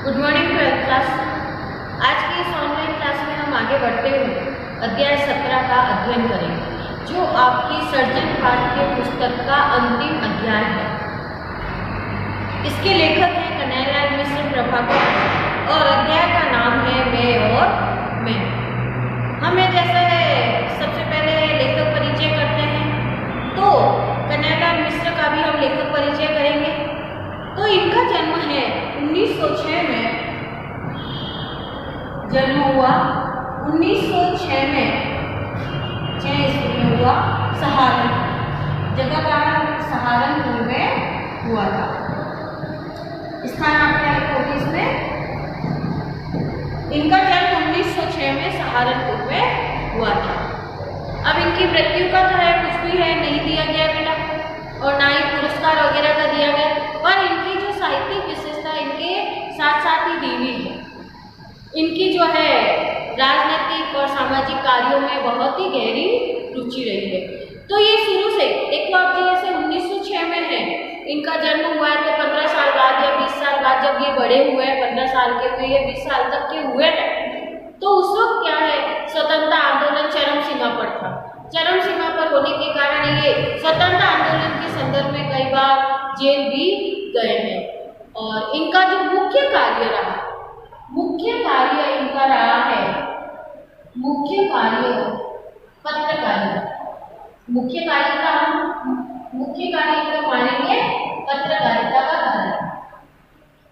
Good morning twelfth class. आज की इस ऑनलाइन क्लास में हम आगे बढ़ते हुए अध्याय 17 का अध्ययन करेंगे, जो आपकी सर्जन पाठ के पुस्तक का अंतिम अध्याय है। इसके लेखक हैं कन्हैयालाल मिश्र प्रभाकर और अध्याय का नाम है मैं और मैं। हमें जैसा है सबसे पहले लेखक परिचय करते हैं, तो कन्हैयालाल मिश्र का भी हम लेखक परिचय करेंगे। तो इनका जन्म है 1906 में जन्म हुआ। 1906 में 6 ईस्वी में हुआ। सहारनपुर, जगह का सहारनपुर में हुआ था। स्थान आप क्या लिखोगे इसमें? इनका जन्म 1906 में सहारनपुर में हुआ था। अब इनकी मृत्यु का तो है कुछ भी है नहीं दिया गया बेटा, और ना ही पुरस्कार वगैरह का दिया गया, पर इनकी जो साहित्यिक विशेषता इनके साथ साथ ही दी हुई है। इनकी जो है राजनीतिक और सामाजिक कार्यों में बहुत ही गहरी रुचि रही है। तो ये शुरू से देखो, आप जैसे 1906 में है इनका जन्म हुआ है, तो 15 साल बाद या 20 साल बाद जब ये बड़े हुए हैं, 15 साल के हुए या 20 साल तक के हुए हैं, तो उस वक्त क्या है, स्वतंत्रता आंदोलन चरम सीमा पर था। चरम सीमा पर होने के कारण ये स्वतंत्रता आंदोलन के संदर्भ में कई बार जेल भी गए हैं। और इनका जो मुख्य कार्य रहा, मुख्य कार्य इनका रहा है, मुख्य कार्य पत्रकारिता। मुख्य कार्य का हम मुख्य कार्य इनका मानेंगे पत्रकारिता का कार्य।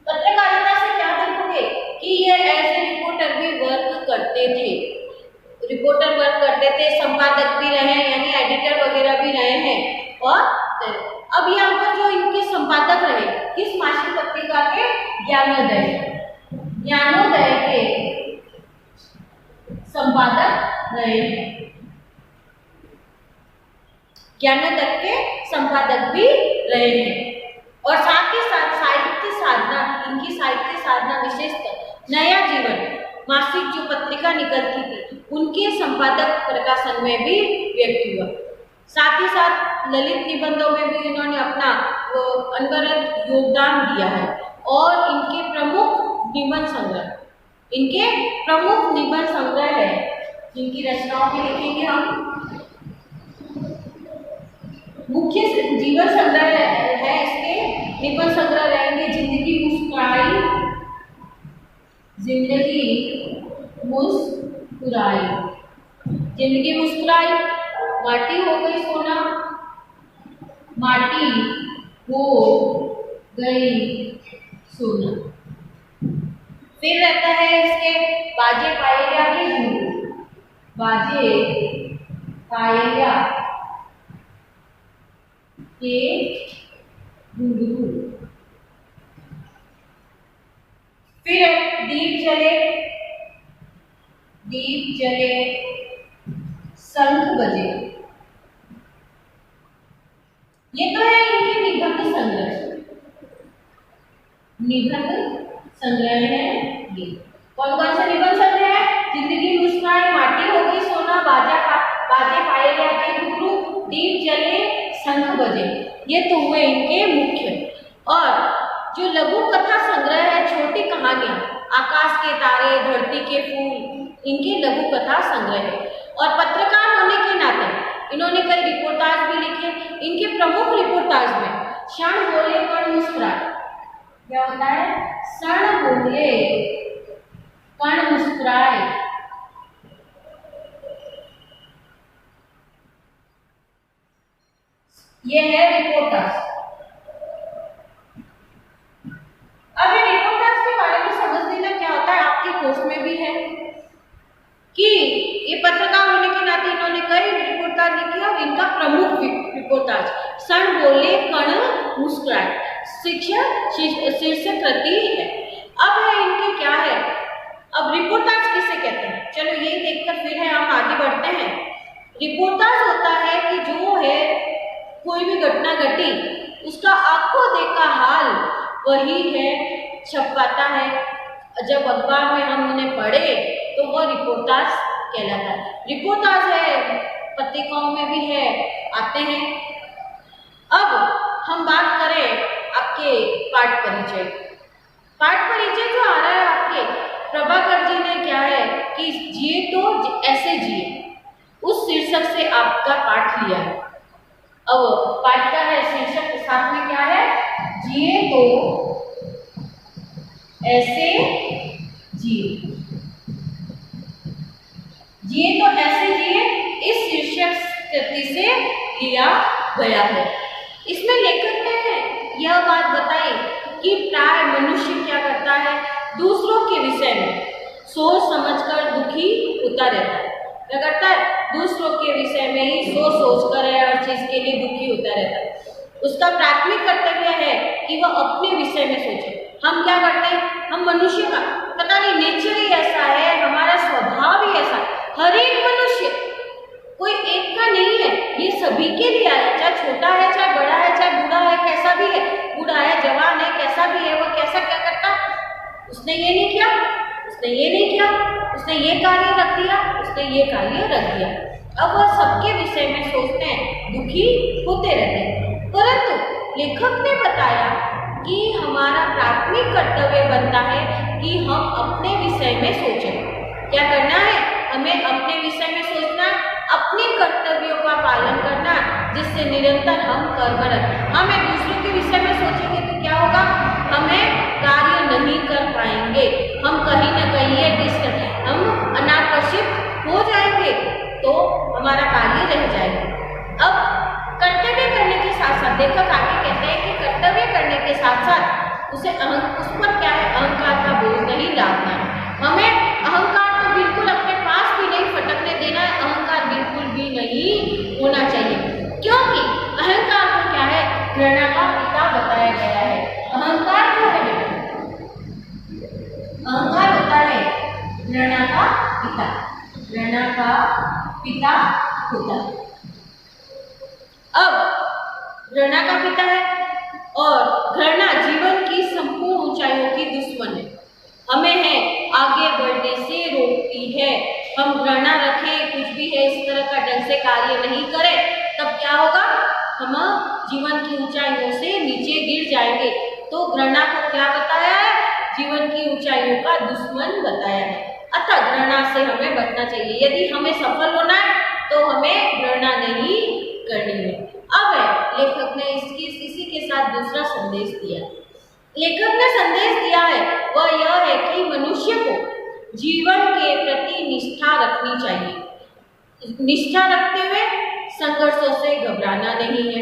पत्रकारिता से क्या देखोगे कि ये ऐसे रिपोर्टर भी वर्क करते थे, रिपोर्टर वर्क करते थे, संपादक भी रहे, यानी एडिटर वगैरह भी रहे हैं। और अब यहाँ पर जो इनके संपादक रहे, किस मासिक पत्रिका के? ज्ञानोदय। ज्ञानोदय के संपादक रहे हैं। ज्ञानोदय के संपादक भी रहे हैं। और साथ ही साथ साहित्य साधना, इनकी साहित्य साधना विशेषकर नया जीवन मासिक जो पत्रिका निकलती थी उनके संपादक प्रकाशन में भी व्यक्त हुआ। साथ ही साथ ललित निबंधों में भी इन्होंने अपना अनवरत योगदान दिया है। और इनके प्रमुख निबंध संग्रह, इनके प्रमुख निबंध संग्रह है जिनकी रचनाओं में लिखेंगे हम। मुख्य जीवन संग्रह है इसके, निबंध संग्रह रहेंगे जिंदगी मुस्कुराई, जिंदगी मुस्कुराई, जिंदगी मुस्कुराई, माटी हो गई सोना, माटी हो गई सोना। फिर रहता है इसके बाजे पायलिया के घुंघरू, बाजे पायलिया के घुंघरू। फिर दीप जले, दीप जले शंख बजे। ये तो है इनके निबंध संग्रह, निबंध संग्रह है ये। कौन कौन से निबंध संग्रह है? जिंदगी मुस्कुराई, माटी हो गई सोना, बाजे पायलिया के घुंघरू, दीप जले शंख बजे। ये तो हुए इनके मुख्य। और जो लघु कथा संग्रह है, छोटी कहानियां, आकाश के तारे, धरती के फूल, इनके लघु कथा संग्रह है। और पत्रकार होने के नाते इन्होंने कई रिपोर्टाज भी लिखे। इनके प्रमुख रिपोर्टाज में क्षण बोले कण मुस्कुराए, क्या होता है? क्षण बोले कण मुस्कुराए, ये है रिपोर्टाज। अब ये रिपोर्टाज के बारे में समझ लेना क्या होता है, आपके कोर्स में भी है कि ये पत्रकार होने के नाते इन्होंने कई रिपोर्टाज लिखी। और इनका प्रमुख रिपोर्टाज क्षण बोले कण मुस्कुराए शीर्षक कृति है। अब है इनके क्या है, अब रिपोर्टाज किसे कहते हैं, चलो यही देखकर फिर है हम आगे बढ़ते हैं। रिपोर्टाज होता है कि जो है कोई भी घटना घटी, उसका आंखों देखा हाल वही है छपवाता है। जब अखबार में हम उन्हें पढ़े तो वह रिपोर्टाज कहलाता है। रिपोर्टाज है, पत्रिकाओं में भी है, आते हैं। अब हम बात करें आपके पाठ परिचय। पाठ परिचय जो आ रहा है आपके, प्रभाकर जी ने क्या है कि जिए तो ऐसे जिए, उस शीर्षक से आपका पाठ लिया है। अब पाठ का है शीर्षक के साथ में क्या है, जिए तो ऐसे जिए, जिए तो ऐसे जिए, इस शीर्षक कृति से लिया गया है। इसमें लेखक ने यह बात बताई कि प्राय मनुष्य क्या करता है, दूसरों के विषय में सोच समझकर दुखी होता रहता है। क्या करता है, दूसरों के विषय में ही सोच कर हर चीज के लिए दुखी होता रहता है। उसका प्राथमिक कर्तव्य है कि वह अपने विषय में सोचे। हम क्या करते हैं, हम मनुष्य का पता नहीं नेचर ही ऐसा है, हमारा स्वभाव ही ऐसा है। हर एक मनुष्य, कोई एक का नहीं है, ये सभी के लिए है, चाहे छोटा है, चाहे बड़ा है, चाहे बूढ़ा है, कैसा भी है, बूढ़ा है, जवान है, कैसा भी है, वो कैसा क्या करता, उसने ये नहीं किया, उसने ये नहीं किया, उसने ये कार्य रख दिया, उसने ये कार्य रख दिया। अब वह सबके विषय में सोचते हैं, दुखी होते रहते हैं। परंतु लेखक ने बताया कि हमारा प्राथमिक कर्तव्य बनता है कि हम अपने विषय में सोचें। क्या करना है, हमें अपने विषय में सोचना, अपने कर्तव्यों का पालन करना, जिससे निरंतर हम कर्मरत। हमें दूसरों के विषय में सोचेंगे तो क्या होगा, हमें कार्य नहीं कर पाएंगे, हम कहीं न कहीं हम अनाकर्षित हो जाएंगे, तो हमारा कार्य रह जाएगा। अब कर्तव्य करने के साथ साथ लेखक आगे कहते हैं कि कर्तव्य करने के साथ साथ उस पर क्या है, अहंकार का बोझ नहीं डालना है। हमें अहंकार तो बिल्कुल अपने पास भी नहीं फटकने देना है, अहंकार बिल्कुल भी नहीं होना चाहिए, क्योंकि अहंकार को क्या है, घृणा का पिता बताया गया है। अहंकार जो है, अहंकार होता है घृणा का पिता, घृणा का पिता होता है। अब घृणा का पिता है और घृणा जीवन की संपूर्ण ऊंचाइयों की दुश्मन है, हमें है आगे बढ़ने से रोकती है। हम घृणा रखें, कुछ भी है इस तरह का ढंग से कार्य नहीं करें, तब क्या होगा, हम जीवन की ऊंचाइयों से नीचे गिर जाएंगे। तो घृणा को क्या बताया है, जीवन की ऊंचाइयों का दुश्मन बताया है। अतः घृणा से हमें बचना चाहिए। यदि हमें सफल होना है तो हमें घृणा नहीं करनी है। अब लेखक ने इसी के साथ दूसरा संदेश दिया। लेखक ने संदेश दिया है वह यह है कि मनुष्य को जीवन के प्रति निष्ठा रखनी चाहिए। निष्ठा रखते हुए संघर्षों से घबराना नहीं है।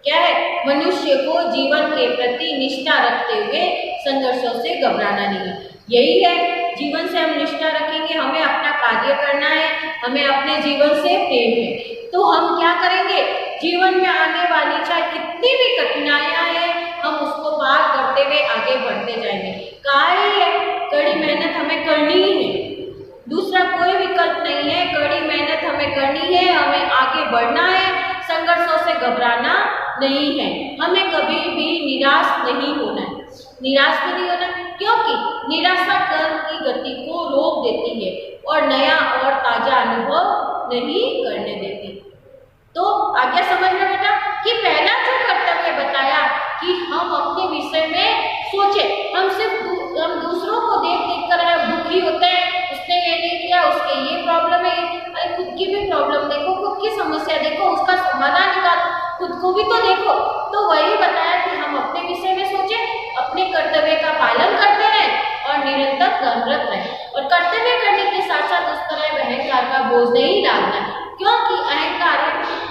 क्या है, मनुष्य को जीवन के प्रति निष्ठा रखते हुए संघर्षों से घबराना नहीं है। यही है, जीवन से हम निष्ठा रखेंगे, हमें अपना कार्य करना है, हमें अपने जीवन से प्रेम है, तो हम क्या करेंगे, जीवन में आने वाली चाहे कितनी भी कठिनाइयां हैं, हम उसको पार करते हुए आगे बढ़ते जाएंगे। कार्य है, कड़ी मेहनत हमें करनी ही है, दूसरा कोई विकल्प नहीं है। कड़ी मेहनत हमें करनी है, हमें आगे बढ़ना है, संघर्षों से घबराना नहीं है, हमें कभी भी निराश नहीं होना है। निराश भी नहीं होना, क्योंकि निराशा कर्म की गति को रोक देती है और नया और ताजा अनुभव नहीं करने देती। तो आगे समझ में बेटा कि पहला जो कर्तव्य बताया कि हम अपने विषय में सोचें। हम सिर्फ हम दूसरों को देख कर दुखी होते हैं, उसने ये नहीं किया, उसके ये प्रॉब्लम है, अरे खुद की भी प्रॉब्लम देखो, खुद की समस्या देखो, उसका समाधान निकालो, खुद को भी तो देखो। तो वही बताया कि हम अपने विषय में सोचें, अपने कर्तव्य का पालन करते रहें और निरंतर कर्मरत रहें। और कर्तव्य करने के साथ साथ उस तरह अहंकार का बोझ नहीं डालना है, क्योंकि अहंकार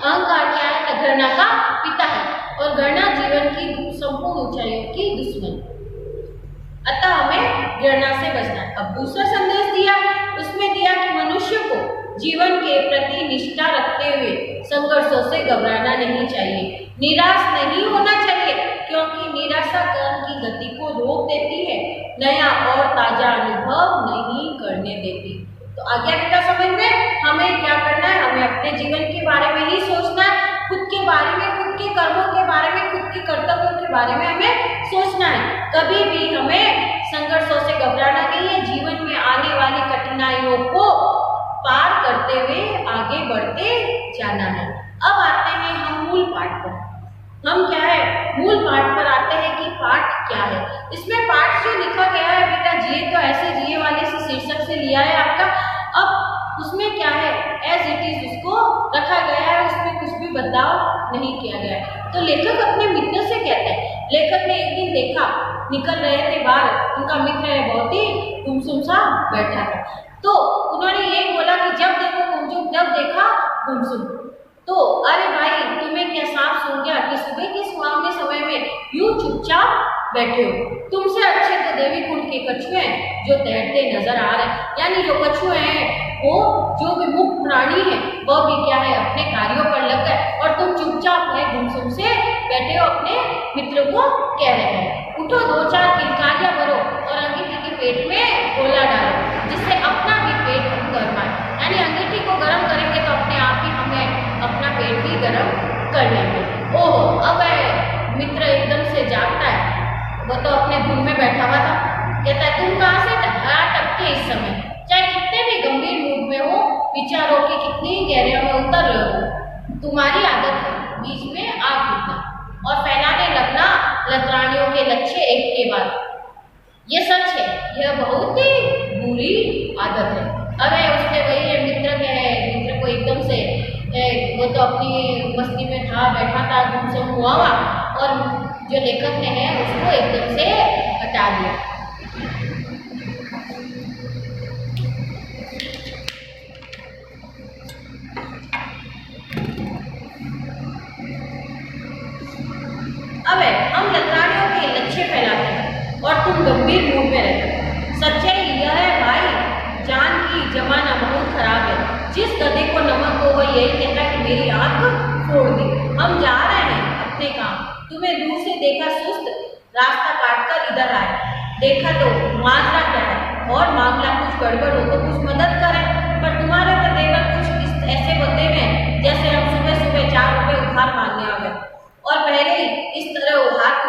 क्या है, घृणा का पिता है और घृणा जीवन की संपूर्ण ऊंचाइयों की दुश्मन। अतः हमें घृणा से बचना है। अब दूसरा संदेश दिया, उसमें दिया कि मनुष्य को जीवन के प्रति निष्ठा रखते हुए संघर्षों से घबराना नहीं चाहिए, निराश नहीं होना चाहिए, क्योंकि निराशा कर्म की गति को रोक देती है, नया और ताजा अनुभव नहीं करने देती। तो आगे बेटा समझ में, हमें क्या करना है, हमें अपने जीवन के बारे में ही सोचना है, खुद के बारे में, खुद के कर्मों के बारे में, खुद के कर्तव्यों के बारे में हमें सोचना है। कभी भी हमें संघर्षों से घबराना नहीं है, जीवन में आने वाली कठिनाइयों को पार करते हुए आगे बढ़ते जाना है। अब आते हैं हम मूल पाठ पर। हम क्या है, मूल पाठ पर आते हैं कि पाठ क्या है। इसमें पाठ जो लिखा गया है बेटा, जिए तो ऐसे जिए वाले से शीर्षक से लिया है आपका। अब उसमें क्या है, एज इट इज उसको रखा गया है, उसमें कुछ भी बदलाव नहीं किया गया है। तो लेखक अपने मित्र से कहते हैं, लेखक ने एक दिन देखा, निकल रहे थे बाहर, उनका मित्र है बहुत ही गुमसुम सा बैठा था। तो उन्होंने ये बोला कि जब देखो गुमसुम, जब देखा गुमसुम। तो अरे भाई, तुम्हें क्या सांप सूंघ गया कि सुबह के सुहावने समय में यूं चुपचाप बैठे हो? तुमसे अच्छे तो देवी कुंड के कछुए हैं जो तैरते नजर आ रहे हैं। यानी जो कछुए हैं वो जो विमुख प्राणी है वह भी क्या है, अपने कार्यों पर लग गए, और तुम चुपचाप है गुमसुम से बैठे हो, अपने मित्र को कह रहे हैं। उठो, दो चार किलकारियां भरो और अंगीठी के पेट में गोला डालो, जिससे अपना भी पेट हम गर्म आए। यानी अंगीठी को गर्म करेंगे तो अपने आप ही हमें अपना पेट भी गर्म कर लेंगे। ओह, अब मित्र एकदम से जागता है, वो तो अपने धुन में बैठा हुआ था। कहता है, तुम कहाँ से टपके इस समय? चाहे कितने भी गंभीर मूड में हो, विचारों के कितनी गहराई में उतर रहे हो, तुम्हारी आदत है बीच में आग उठना और फैलाने लगना लतरानियों के लच्छे एक के बाद। ये सच है, यह बहुत ही बुरी आदत है। अब उसने वही मित्र को एकदम से वो तो अपनी मस्ती में था, बैठा था, गुमसुम हुआ और जो लेखक ने है उसको एकदम से हटा दिया। अब हम लतरानियों के लच्छे फैलाते हैं और तुम गंभीर मूड में रहते हो। सच्चाई यह है भाई, जान की जमाना बहुत खराब है। जिस गधे को नमक हो वह यही कहता है कि मेरी आंख फोड़ दी। हम जा रहे हैं अपने काम, तुम्हें दूर से देखा सुस्त, रास्ता काटकर इधर आए, देखा तो माजरा क्या है और मामला कुछ गड़बड़ हो तो कुछ मदद करें, पर तुम्हारे तो देवर कुछ ऐसे बंदे हैं जैसे हम सुबह सुबह 4 रुपये उधार मांगने आ गए और पहले ही इस तरह उधार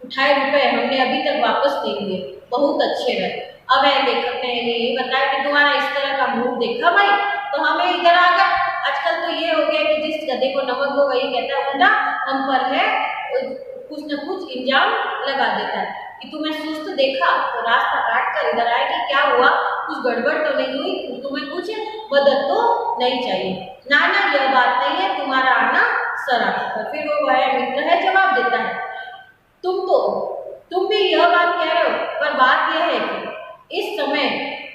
उठाए रुपए हमने अभी तक वापस नहीं दिए, बहुत अच्छे रहे। अब लेखक ने ये बताया कि तुम्हारा इस तरह का मूड देखा भाई, तो हमें इधर आ गया। आजकल तो ये हो गया कि जिस गधे को नमक हो वही कहता है उल्टा हम पर है, कुछ न कुछ इल्जाम लगा देता है कि तुम्हें सुस्त देखा तो रास्ता काट कर इधर आए कि क्या हुआ, कुछ गड़बड़ तो नहीं हुई, तुम्हें कुछ मदद तो नहीं चाहिए? ना ना, यह बात नहीं है, तुम्हारा आना सरासर। फिर वो मित्र है जवाब देता है, तुम भी यह बात कह रहे हो, पर बात यह है कि इस समय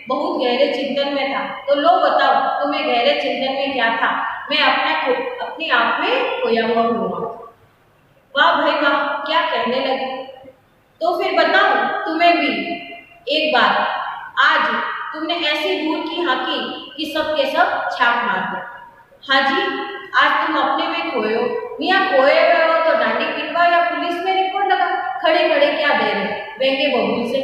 बहुत गहरे चिंतन में था। तो लो बताओ, तुम्हें गहरे चिंतन में क्या था? मैं अपने आप में खोया हुआ हूँ। वाह भाई वाह, क्या कहने लगे। तो फिर बताओ तुम्हें भी एक बात, आज तुमने ऐसी दूर की हाकी कि सब के सब छाप मार दो। हाँ जी, आज तुम अपने में खोए हो। मियाँ खोए हुए हो तो डांडी पिटवा या पुलिस में रिपोर्ट लगा, खड़े खड़े क्या दे रहे बेंगे बबूल से।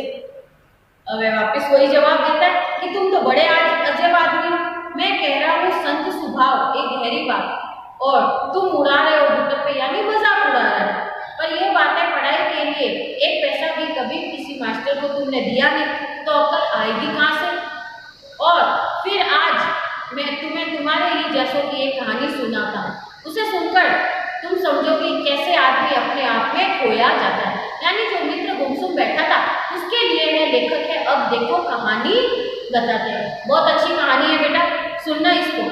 अब वापिस वही जवाब देता है कि तुम तो बड़े अजब आदमी हो। मैं कह रहा हूँ संत स्वभाव एक गहरी बात, और तुम उड़ा रहे हो गुटप्पे, यानी मजाक उड़ा रहे हो। पर ये बातें पढ़ाई के लिए एक पैसा भी कभी किसी मास्टर को तुमने दिया नहीं, तो अक्ल आएगी कहाँ से? और फिर आज मैं तुम्हें तुम्हारे ही जैसों की एक कहानी सुनाता हूँ, उसे सुनकर तुम समझोगे कैसे आदमी अपने आप में खोया जाता है। यानी जो मित्र गुमसुम बैठा था उसके लिए है लेखक है अब देखो कहानी बताते हैं। बहुत अच्छी कहानी है बेटा, सुनना इसको।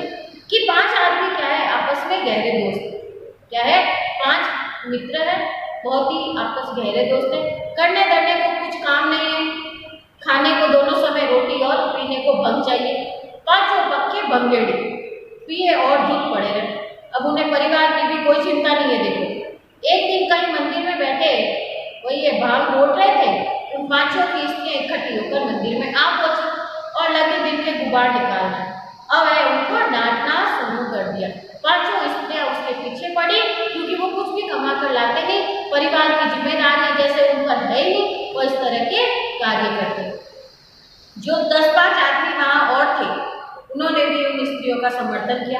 कि 5 आदमी क्या है, आपस में गहरे दोस्त। क्या है, 5 मित्र है, बहुत ही आपस गहरे दोस्त है। करने धरने को कुछ काम नहीं है, खाने को दोनों समय रोटी और पीने को भंग चाहिए। 5 पक्के भंगेड़े, पिए और धूप पड़े रहे। अब उन्हें परिवार की भी कोई चिंता नहीं है। देखो, एक दिन कहीं मंदिर में बैठे वही ये भांग घोट रहे थे, उन 5 की स्त्रियां इकट्ठी होकर मंदिर में आ पहुंची और लगे दिन के गुबार निकालना। अब उनको डांटना शुरू कर दिया। 5 स्त्रियां उसके पीछे पड़ी, क्योंकि वो कुछ भी कमा कर लाते नहीं, परिवार की जिम्मेदारी जैसे उन पर है ही नहीं, वो इस तरह के कार्य करते। जो 10-5 आदमी वहाँ और थे, उन्होंने भी उन स्त्रियों का समर्थन किया।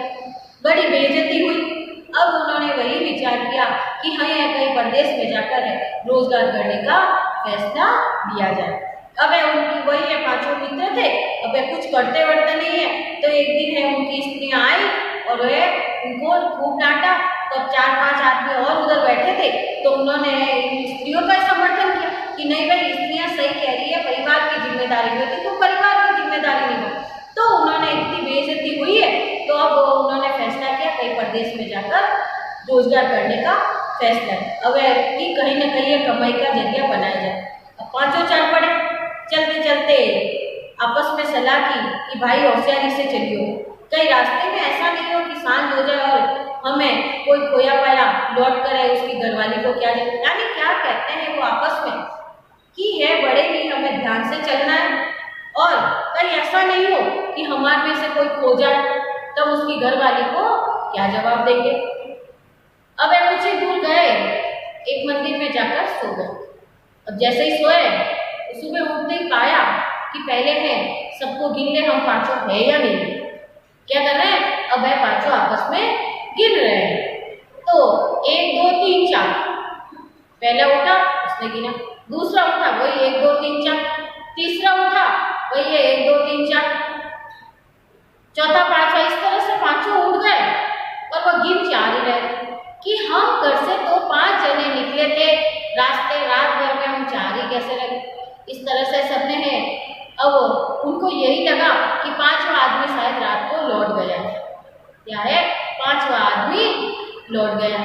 बड़ी बेइज्जती हुई। अब उन्होंने वही विचार किया कि हाँ, कहीं प्रदेश में जाकर रोजगार करने का फैसला लिया जाए। अब उनकी वही 5 मित्र थे, अब कुछ करते वर्ते नहीं है। तो एक दिन है उनकी स्त्रियां आई और उनको खूब डांटा। तो 4-5 आदमी और उधर बैठे थे, तो उन्होंने स्त्रियों का समर्थन जिम्मेदारी नहीं होती, तो परिवार की जिम्मेदारी नहीं। तो उन्होंने इतनी बेइज्जती हुई है, तो अब उन्होंने फैसला किया कहीं प्रदेश में जाकर रोजगार करने का फैसला। अब कि कहीं ना कहीं ये कमाई का जरिया बनाया जाए। अब पांचों चल पड़े, चलते चलते आपस में सलाह की कि भाई होशियारी से चलियो, कहीं रास्ते में ऐसा नहीं हो कि सांझ हो जाए और हमें कोई खोया पाया लौट कर आए, उसकी घरवाली को क्या जाए। यानी क्या कहते हैं वो आपस में कि है बड़े ही, हमें ध्यान से चलना है और कहीं ऐसा नहीं हो कि हमारे में से कोई खो जाए, तब उसकी घरवाली को क्या जवाब देंगे। अब कुछ ही दूर गए, एक मंदिर में जाकर सो गए। अब जैसे ही सोए, सुबह उठते ही पाया कि पहले में सबको गिन ले हम पांचों है या नहीं। क्या कर रहे हैं, अब है पांचों आपस में गिन रहे हैं। तो 1 2 3 4, पहला उठा उसने गिना, दूसरा उठा वही 1 2 3 4, तीसरा उठा वही है 1 2 3 4, चौथा पांचवा, इस तरह से पांचों उठ गए और वो गिन 4 ही रहे कि हम घर से तो 5 जने निकले थे, रास्ते रात भर में हम 4 ही कैसे रहे। इस तरह से सबने है, अब उनको यही लगा कि 5वां आदमी शायद रात को लौट गया। क्या है, 5वां आदमी लौट गया।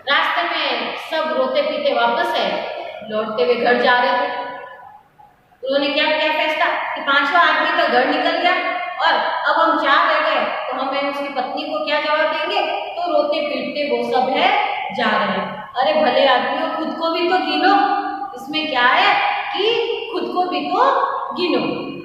रास्ते में सब रोते पीते वापस है, लौटते हुए घर जा रहे थे। उन्होंने क्या क्या फैसला कि 5वां आदमी तो घर निकल गया और अब हम 4 रह गए, तो हमें उसकी पत्नी को क्या जवाब देंगे। तो रोते पीटते वो सब है जा रहे हैं। अरे भले आदमियों, खुद को भी तो गिनो, इसमें क्या है कि खुद को भी तो गिनो।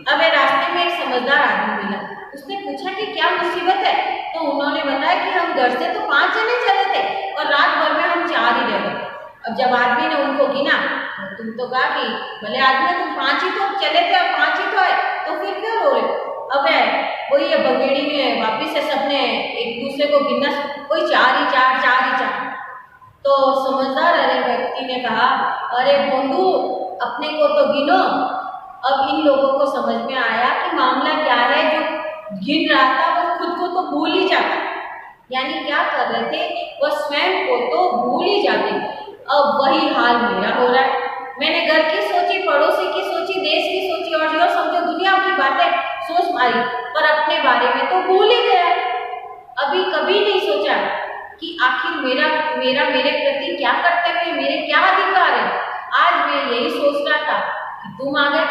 अब रास्ते में एक समझदार आदमी मिला, उसने पूछा कि क्या मुसीबत है। तो उन्होंने बताया कि हम घर से तो 5 जने चले थे और रात भर में हम 4 ही रह गए। अब जब आदमी ने उनको गिना, तुम तो कहा कि भले आदमी तुम 5 ही तो चले थे और 5 ही तो है, तो फिर क्यों रो रहे। अब वही है बगेड़ी में वापिस से सबने एक दूसरे को गिनना, कोई 4 ही 4 4 ही 4। तो समझदार अरे व्यक्ति ने कहा, अरे बंधु अपने को तो गिनो। अब इन लोगों को समझ में आया कि मामला क्या है, जो गिन रहा था वो खुद को तो भूल ही जाता, यानी क्या कर रहे थे, वह स्वयं को तो भूल ही जाते। अब वही हाल मेरा हो रहा है। मैंने घर की सोची, पड़ोसी की सोची, देश की सोची और जो समझो दुनिया की बातें सोच मारी, पर अपने बारे में तो भूल ही गया। अभी कभी नहीं सोचा कि आखिर मेरा मेरे प्रति क्या कर्तव्य, मेरे क्या अधिकार है। आज मैं यही सोच रहा था कि तुम आ गए,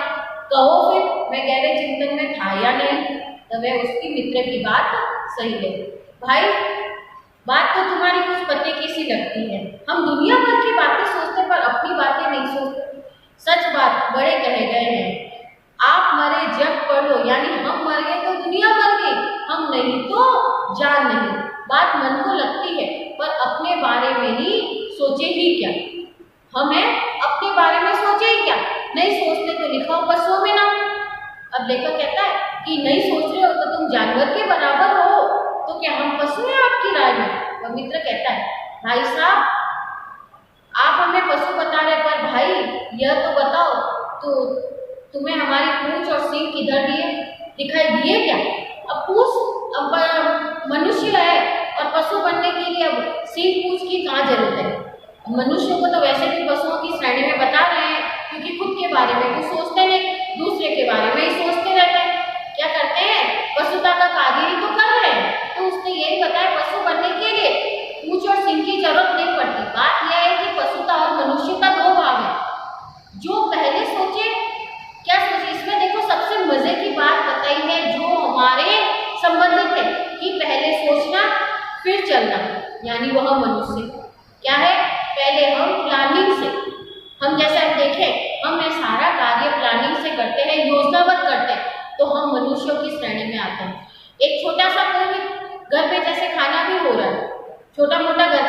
कहो फिर मैं गहरे चिंतन में था या नहीं। तब उसकी मित्र की बात सही है। भाई बात तो तुम्हारी कुछ पते की सी लगती है, हम दुनिया भर की बातें सोचते पर अपनी बातें नहीं सोचते। सच बात बड़े कहे गए हैं, आप मरे जग पढ़ो, यानी हम मर गए तो दुनिया मर गई, हम नहीं तो जान नहीं। बात मन को लगती है पर अपने बारे में ही सोचे ही क्या। हमें अपने बारे में सोचे ही क्या, नहीं सोचते तो लिखो पशुओं में ना। अब लेखक कहता है कि नहीं सोच रहे हो तो तुम जानवर के बराबर हो, तो क्या हम पशु हैं आपकी राय में। वह मित्र कहता है, भाई साहब आप हमें पशु बता रहे, पर भाई यह तो बताओ, तो तुम्हें हमारी पूंछ और सींग किधर दिखाई दिए क्या। अब पूंछ अब मनुष्य है और पशु बनने के लिए अब सींग पूंछ की कहाँ जरूरत है। मनुष्यों को तो वैसे भी पशुओं की श्रेणी में बता रहे हैं, क्योंकि खुद के बारे में कुछ सोचते नहीं, दूसरे के बारे में ही सोचते रहते हैं। क्या करते हैं, पशुता का कार्य ही तो कर रहे हैं। तो उसने यही बताया, पशु बनने के लिए पूंछ और सींग की जरूरत नहीं पड़ती। बात यह है कि पशुता और मनुष्यता 2 भाग है। जो पहले सोचे, क्या सोचे, इसमें देखो सबसे मजे की बात बताई है जो हमारे संबंधित है कि पहले सोचना फिर चलना, यानी वह मनुष्य क्या है, पहले हम प्लानिंग से, हम जैसे हम देखें हम सारा कार्य प्लानिंग से करते हैं, योजनाबद्ध करते हैं, तो हम मनुष्यों की श्रेणी में आते हैं। एक छोटा सा कोई घर में जैसे खाना भी हो रहा है, छोटा मोटा घर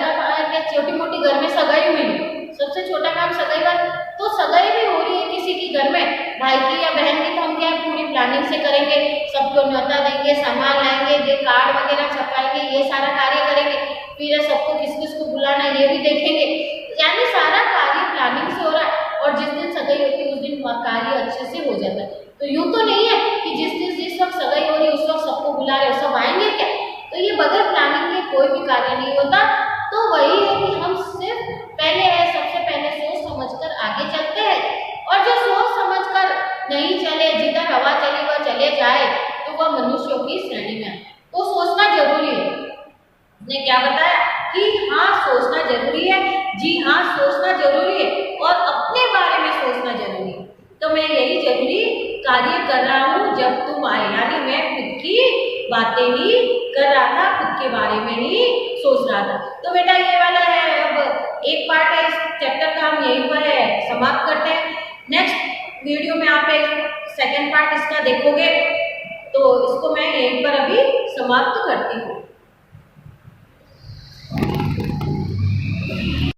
का छोटी मोटी घर में सगाई हुई है, सबसे छोटा काम सगाई का, तो सगाई भी हो रही है किसी की घर में, भाई की या बहन की, तो हम क्या पूरी प्लानिंग से करेंगे, सबको न्योता देंगे, सामान लाएंगे, कार्ड वगैरह छपाएंगे, ये सारा कार्य करेंगे, फिर सबको किस किस को बुलाना ये भी देखेंगे, यानी सारा कार्य प्लानिंग से हो रहा है। और जिस दिन सगाई होती है उस दिन कार्य अच्छे से हो जाता है। तो यूँ तो नहीं है कि जिस वक्त सगाई हो रही है उस वक्त सबको बुला रहे, सब आएंगे क्या, तो ये बगैर प्लानिंग के कोई भी कार्य नहीं होता। तो वही है कि हम सिर्फ पहले है, सबसे पहले सोच समझकर आगे चलते हैं, और जो सोच समझकर नहीं चले, ने क्या बताया कि हाँ सोचना जरूरी है, जी हाँ सोचना जरूरी है और अपने बारे में सोचना जरूरी है। तो मैं यही जरूरी कार्य कर रहा हूँ जब तुम आए, यानी मैं खुद की बातें ही कर रहा था, खुद के बारे में ही सोच रहा था। तो बेटा ये वाला है, अब एक पार्ट है इस चैप्टर का, हम यहीं पर है समाप्त करते हैं। नेक्स्ट वीडियो में आप सेकेंड पार्ट इसका देखोगे, तो इसको मैं यहीं पर अभी समाप्त करती हूँ।